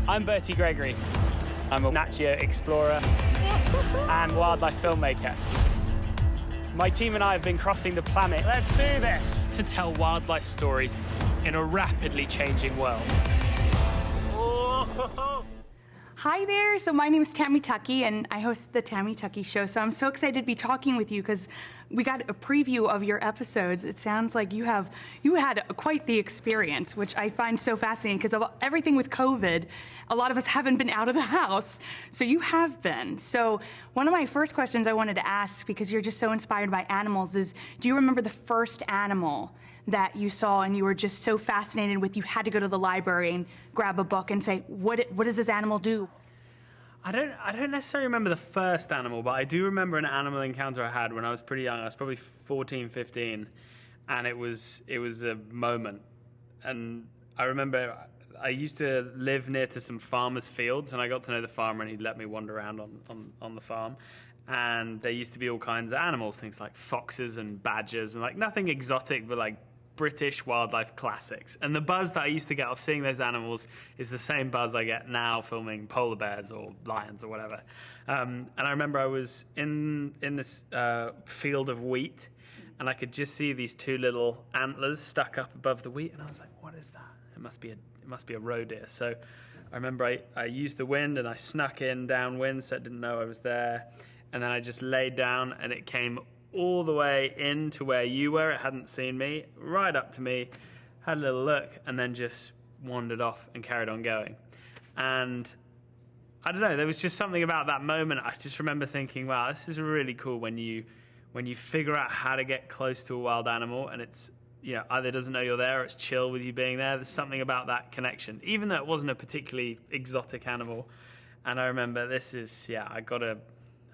I'm Bertie Gregory. I'm a Nat Geo explorer and wildlife filmmaker. My team and I have been crossing the planet. Let's do this! To tell wildlife stories in a rapidly changing world. Hi there, so my name is Tammy Tuckey and I host the Tammy Tuckey Show, so I'm so excited to be talking with you because we got a preview of your episodes. It sounds like you had quite the experience, which I find so fascinating because of everything with COVID, a lot of us haven't been out of the house, so you have been. So one of my first questions I wanted to ask, because you're just so inspired by animals, is do you remember the first animal that you saw and you were just so fascinated with, you had to go to the library and grab a book and say, what does this animal do? I don't necessarily remember the first animal, but I do remember an animal encounter I had when I was pretty young. I was probably 14, 15, and it was a moment. And I remember I used to live near to some farmers' fields, and I got to know the farmer, and he'd let me wander around on the farm. And there used to be all kinds of animals, things like foxes and badgers, and like nothing exotic, but like British wildlife classics. And the buzz that I used to get off seeing those animals is the same buzz I get now filming polar bears or lions or whatever. And I remember I was in this field of wheat, and I could just see these two little antlers stuck up above the wheat, and I was like, what is that? It must be a roe deer. So I remember I used the wind and I snuck in downwind so it didn't know I was there. And then I just laid down, and it came all the way into where you were. It hadn't seen me, right up to me, had a little look, and then just wandered off and carried on going. And I don't know, there was just something about that moment. I just remember thinking, wow, this is really cool when you figure out how to get close to a wild animal, and it's, you know, either doesn't know you're there or it's chill with you being there. There's something about that connection, even though it wasn't a particularly exotic animal. And I remember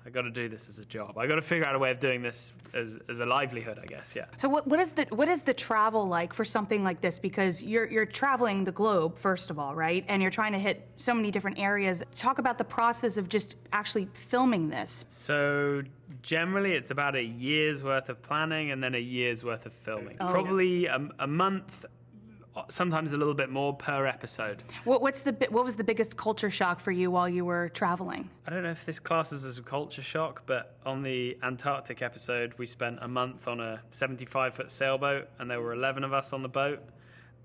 I got to do this as a job. I got to figure out a way of doing this as a livelihood, I guess. Yeah. So what is the travel like for something like this? Because you're traveling the globe, first of all, right? And you're trying to hit so many different areas. Talk about the process of just actually filming this. So generally, it's about a year's worth of planning and then a year's worth of filming. Oh. Probably a month. Sometimes a little bit more per episode. What was the biggest culture shock for you while you were traveling? I don't know if this classes as a culture shock, but on the Antarctic episode, we spent a month on a 75-foot sailboat, and there were 11 of us on the boat.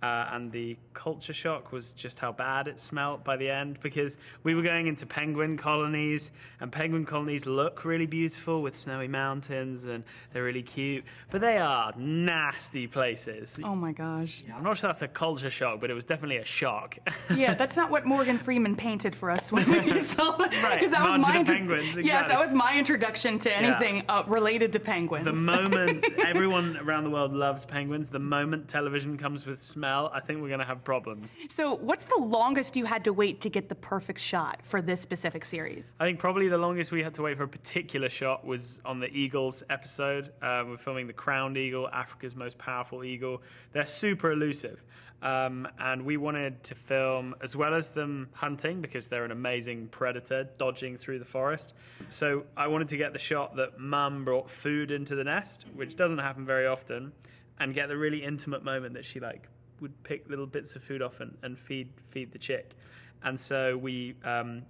And the culture shock was just how bad it smelled by the end, because we were going into penguin colonies, and penguin colonies look really beautiful with snowy mountains, and they're really cute, but they are nasty places. Oh my gosh. Yeah, I'm not sure that's a culture shock, but it was definitely a shock. Yeah, that's not what Morgan Freeman painted for us when we saw it. Right, that was my penguins, exactly. Yeah, that was my introduction to anything related to penguins. The moment everyone around the world loves penguins, the moment television comes with smell, I think we're going to have problems. So what's the longest you had to wait to get the perfect shot for this specific series? I think probably the longest we had to wait for a particular shot was on the eagles episode. We're filming the crowned eagle, Africa's most powerful eagle. They're super elusive. And we wanted to film, as well as them hunting, because they're an amazing predator dodging through the forest. So I wanted to get the shot that Mum brought food into the nest, which doesn't happen very often, and get the really intimate moment that she would pick little bits of food off and feed the chick. And so we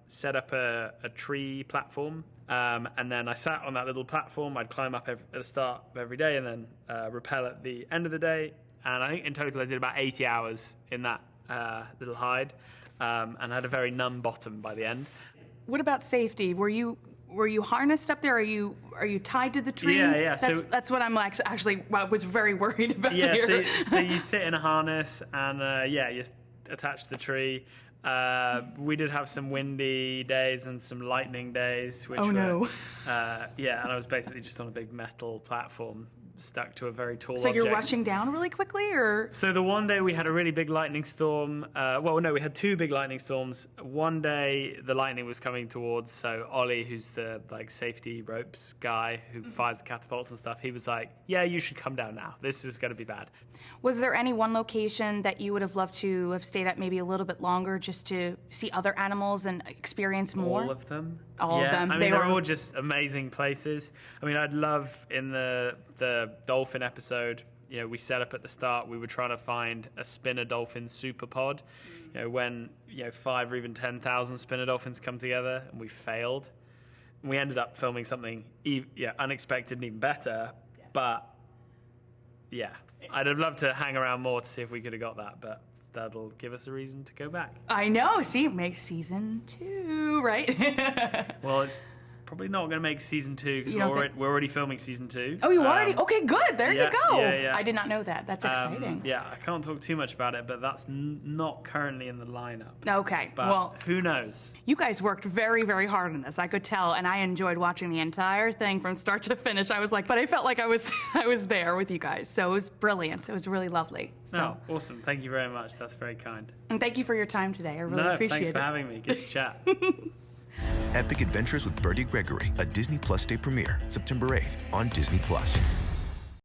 set up a tree platform, and then I sat on that little platform. I'd climb up at the start of every day and then rappel at the end of the day. And I think in total I did about 80 hours in that little hide, and had a very numb bottom by the end. What about safety? Were you harnessed up there? Are you tied to the tree? Yeah. That's what I'm actually was very worried about. Yeah. So you sit in a harness and you attach the tree. We did have some windy days and some lightning days. Which no. And I was basically just on a big metal platform stuck to a very tall So object. you're rushing down really quickly, or? So the one day we had a really big lightning storm. We had two big lightning storms. One day the lightning was coming towards, so Ollie, who's the safety ropes guy who fires the catapults and stuff, he was like, yeah, you should come down now. This is going to be bad. Was there any one location that you would have loved to have stayed at maybe a little bit longer just to see other animals and experience more? All of them. All of them. I mean, they're all just amazing places. I mean, I'd love in the dolphin episode, we set up at the start. We were trying to find a spinner dolphin superpod. When 5 or even 10,000 spinner dolphins come together, and we failed. We ended up filming something unexpected and even better. But yeah, I'd have loved to hang around more to see if we could have got that, but that'll give us a reason to go back. I know. See, it makes season 2, right? Well, it's probably not going to make season 2 because we're already filming season 2. Oh, you already? Okay, good. There you go. Yeah. I did not know that. That's exciting. Yeah, I can't talk too much about it, but that's not currently in the lineup. Okay, But well, who knows? you guys worked very, very hard on this. I could tell, and I enjoyed watching the entire thing from start to finish. I was like, but I felt like I was there with you guys. So it was brilliant. It was really lovely. So, Oh, awesome. Thank you very much. That's very kind. and thank you for your time today. I really appreciate thanks it. for having me. Good to chat. Epic Adventures with Bertie Gregory, a Disney Plus Day premiere, September 8th on Disney Plus.